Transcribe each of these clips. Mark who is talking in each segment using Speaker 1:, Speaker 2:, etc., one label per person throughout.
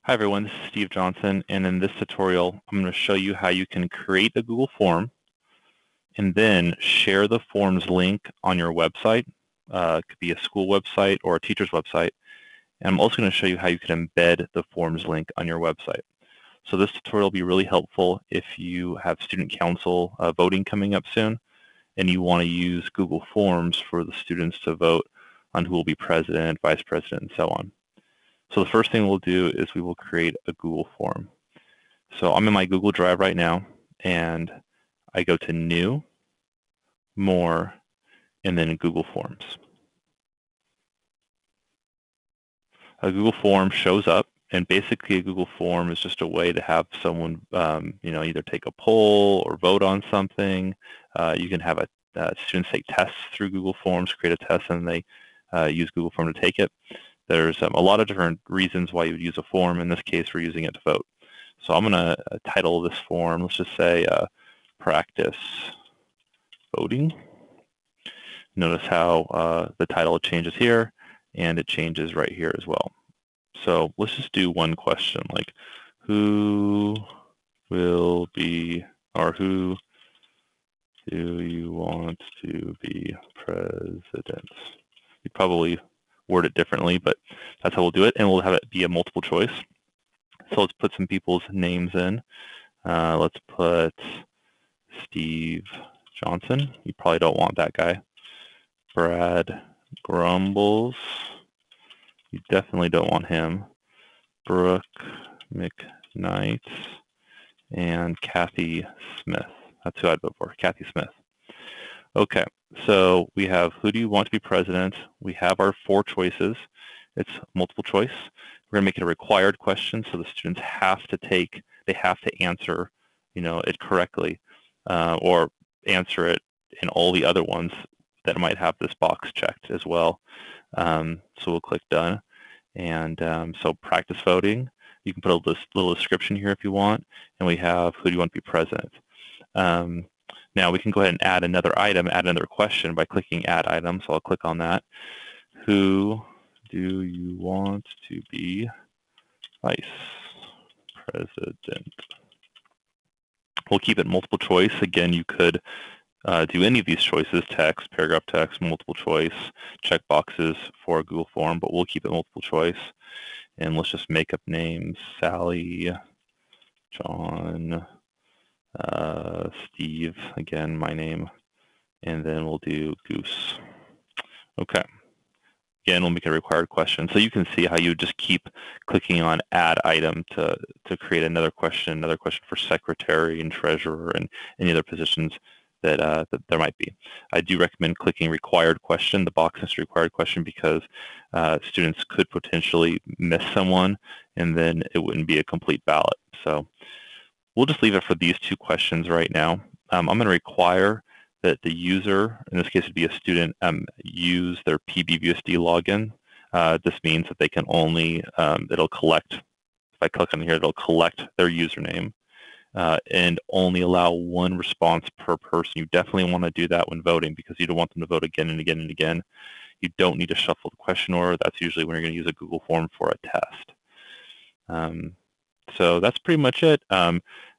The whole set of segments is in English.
Speaker 1: Hi everyone, this is Steve Johnson, and in this tutorial I'm going to show you how you can create a Google form and then share the form's link on your website. It could be a school website or a teacher's website. And I'm also going to show you how you can embed the form's link on your website. So this tutorial will be really helpful if you have student council voting coming up soon and you want to use Google Forms for the students to vote on who will be president, vice president, and so on. So the first thing we'll do is we will create a Google form. So I'm in my Google Drive right now, and I go to New, More, and then Google Forms. A Google form shows up, and basically a Google form is just a way to have someone, either take a poll or vote on something. You can have students take tests through Google Forms, create a test, and they use Google Form to take it. There's a lot of different reasons why you would use a form. In this case, we're using it to vote. So I'm going to title this form, let's just say Practice Voting. Notice how the title changes here, and it changes right here as well. So let's just do one question, like who will be, or who do you want to be president? You probably word it differently, but that's how we'll do it, and we'll have it be a multiple choice. So let's put some people's names in. Let's put Steve Johnson. You probably don't want that guy. Brad Grumbles. You definitely don't want him. Brooke McKnight and Kathy Smith. That's who I'd vote for, Kathy Smith. Okay, so we have who do you want to be president? We have our 4 choices. It's multiple choice. We're going to make it a required question, so the students have to answer, it correctly, or answer it in all the other ones that might have this box checked as well. So we'll click done, and so practice voting. You can put a little description here if you want, and we have who do you want to be president. Now we can go ahead and add another item, add another question by clicking add item. So I'll click on that. Who do you want to be vice president? We'll keep it multiple choice. Again, you could do any of these choices, text, paragraph text, multiple choice, check boxes for a Google form, but we'll keep it multiple choice. And let's just make up names, Sally, John, Steve, again, my name, and then we'll do Goose. Okay. Again, we'll make a required question. So you can see how you just keep clicking on add item to create another question for secretary and treasurer and any other positions that there might be. I do recommend clicking required question, the box next to required question, because students could potentially miss someone and then it wouldn't be a complete ballot. So we'll just leave it for these 2 questions right now. I'm going to require that the user, in this case would be a student, use their PBVSD login. This means that they can only, it'll collect, if I click on here, it'll collect their username and only allow 1 response per person. You definitely want to do that when voting because you don't want them to vote again and again and again. You don't need to shuffle the question order. That's usually when you're going to use a Google form for a test. So that's pretty much it.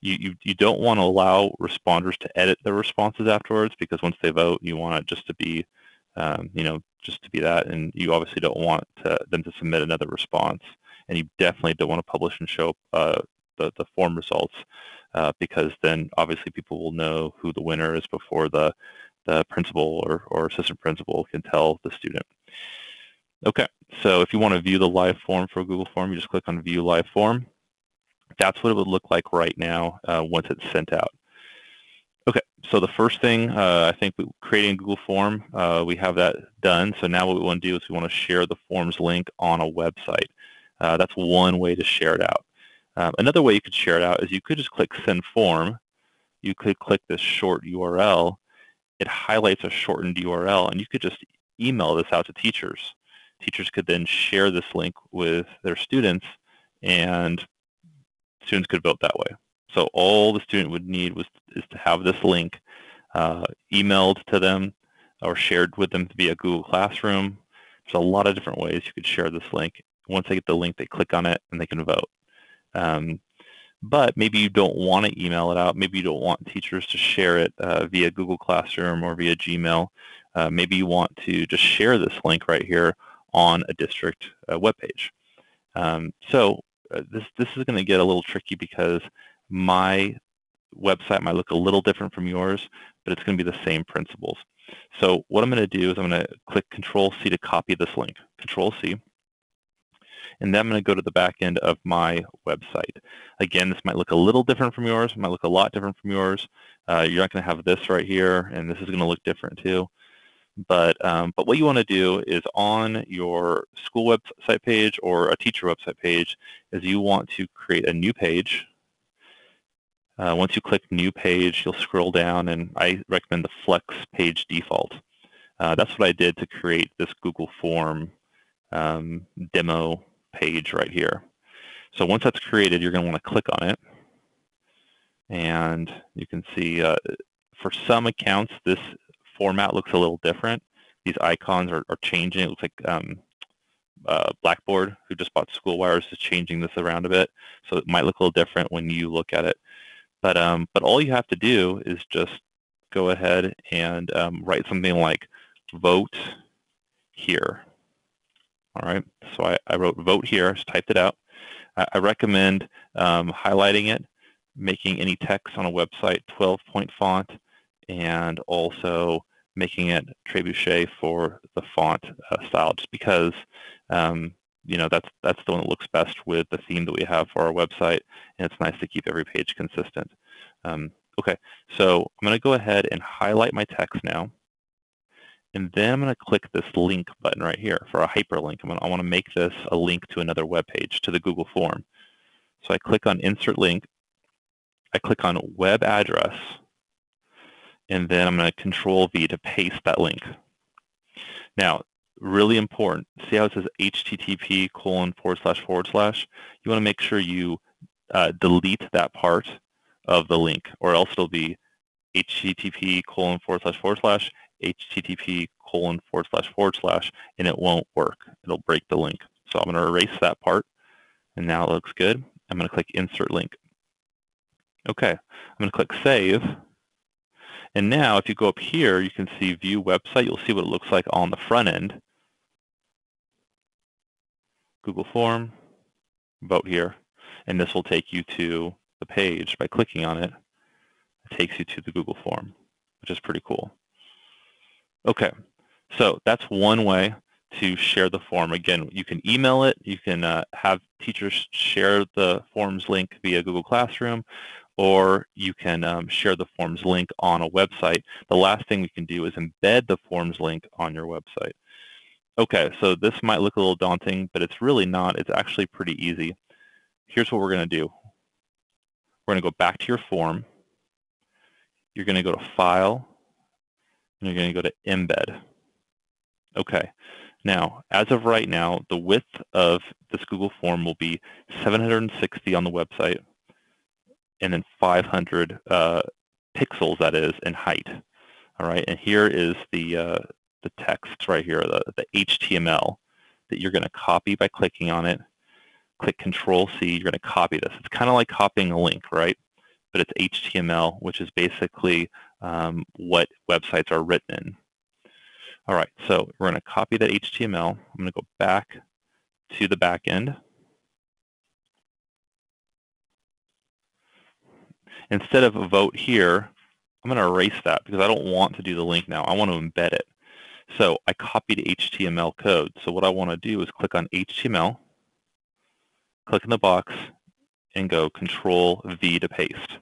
Speaker 1: You don't want to allow responders to edit their responses afterwards because once they vote, you want it just to be, just to be that, and you obviously don't want them to submit another response, and you definitely don't want to publish and show the form results because then obviously people will know who the winner is before the principal or assistant principal can tell the student. Okay, so if you want to view the live form for a Google form, you just click on View Live Form. That's what it would look like right now once it's sent out. Okay, so the first thing, I think creating a Google form, we have that done. So now what we want to do is we want to share the form's link on a website. That's one way to share it out. Another way you could share it out is you could just click Send Form. You could click this short URL. It highlights a shortened URL, and you could just email this out to teachers. Teachers could then share this link with their students, and students could vote that way. So all the student would need is to have this link emailed to them or shared with them via Google Classroom. There's a lot of different ways you could share this link. Once they get the link, they click on it and they can vote. But maybe you don't want to email it out. Maybe you don't want teachers to share it via Google Classroom or via Gmail. Maybe you want to just share this link right here on a district webpage. This is going to get a little tricky because my website might look a little different from yours, but it's going to be the same principles. So what I'm going to do is I'm going to click Control-C to copy this link. Control-C. And then I'm going to go to the back end of my website. Again, this might look a little different from yours. It might look a lot different from yours. You're not going to have this right here, and this is going to look different too. But what you want to do is on your school website page or a teacher website page is you want to create a new page. Once you click New Page, you'll scroll down, and I recommend the Flex Page Default. That's what I did to create this Google Form demo page right here. So once that's created, you're going to want to click on it. And you can see for some accounts, this format looks a little different. These icons are changing. It looks like Blackboard, who just bought SchoolWires, is changing this around a bit. So it might look a little different when you look at it. But all you have to do is just go ahead and write something like vote here. All right, so I wrote vote here, just typed it out. I recommend highlighting it, making any text on a website 12-point font, and also making it trebuchet for the font style, just because you know, that's the one that looks best with the theme that we have for our website, and it's nice to keep every page consistent. Okay, so I'm going to go ahead and highlight my text now. And then I'm going to click this link button right here for a hyperlink. I want to make this a link to another web page, to the Google form. So I click on Insert Link. I click on Web Address. And then I'm going to Control-V to paste that link. Now, really important, see how it says http://? You want to make sure you delete that part of the link, or else it'll be http:// http:// and it won't work. It'll break the link. So I'm going to erase that part, and now it looks good. I'm going to click Insert Link. Okay, I'm going to click Save. And now if you go up here, you can see View Website. You'll see what it looks like on the front end. Google Form, vote here, and this will take you to the page. By clicking on it, it takes you to the Google Form, which is pretty cool. Okay, so that's one way to share the form. Again, you can email it. You can have teachers share the forms link via Google Classroom, or you can share the forms link on a website. The last thing we can do is embed the forms link on your website. Okay, so this might look a little daunting, but it's really not. It's actually pretty easy. Here's what we're going to do. We're going to go back to your form. You're going to go to File, and you're going to go to Embed. Okay, now, as of right now, the width of this Google form will be 760 on the website, and then 500 pixels, that is, in height. All right, and here is the text right here, the HTML that you're going to copy by clicking on it. Click Control-C, you're going to copy this. It's kind of like copying a link, right? But it's HTML, which is basically what websites are written in. All right, so we're going to copy that HTML. I'm going to go back to the back end. Instead of a vote here, I'm going to erase that because I don't want to do the link now. I want to embed it. So I copied HTML code. So what I want to do is click on HTML, click in the box, and go Control-V to paste.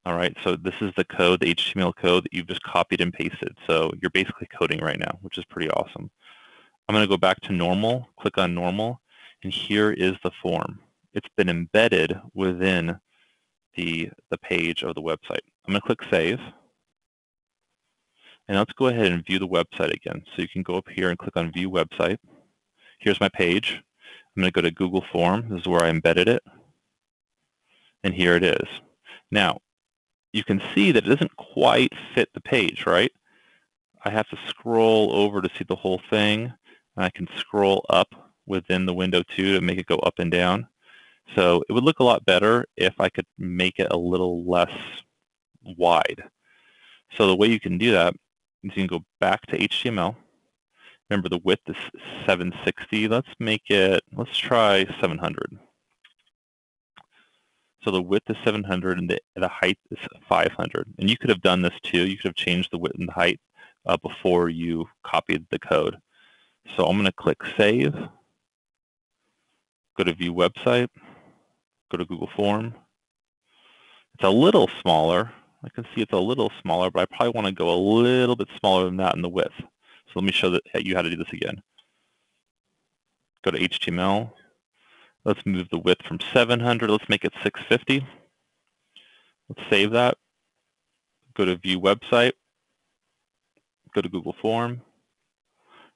Speaker 1: All right, so this is the code, the HTML code that you've just copied and pasted. So you're basically coding right now, which is pretty awesome. I'm going to go back to normal, click on normal, and here is the form. It's been embedded within the page of the website. I'm going to click Save. And let's go ahead and view the website again. So you can go up here and click on View Website. Here's my page. I'm going to go to Google Form. This is where I embedded it. And here it is. Now, you can see that it doesn't quite fit the page, right? I have to scroll over to see the whole thing. And I can scroll up within the window too to make it go up and down. So it would look a lot better if I could make it a little less wide. So the way you can do that is you can go back to HTML. Remember, the width is 760. Let's try 700. So the width is 700 and the height is 500. And you could have done this too. You could have changed the width and the height before you copied the code. So I'm going to click Save, go to View Website, go to Google Form. It's a little smaller. I can see it's a little smaller, but I probably want to go a little bit smaller than that in the width. So let me show you how to do this again. Go to HTML. Let's move the width from 700. Let's make it 650. Let's save that. Go to View Website. Go to Google Form.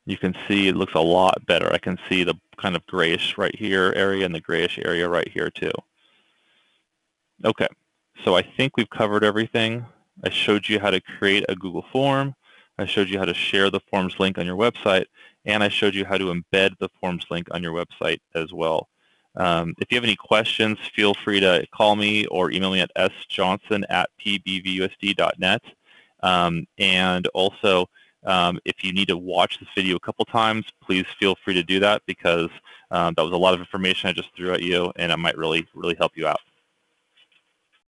Speaker 1: You can see it looks a lot better. I can see the kind of grayish right here area and the grayish area right here too. Okay, so I think we've covered everything. I showed you how to create a Google form. I showed you how to share the forms link on your website, and I showed you how to embed the forms link on your website as well. If you have any questions, feel free to call me or email me at sjohnson@pbvusd.net. And also, if you need to watch this video a couple times, please feel free to do that, because that was a lot of information I just threw at you, and it might really help you out.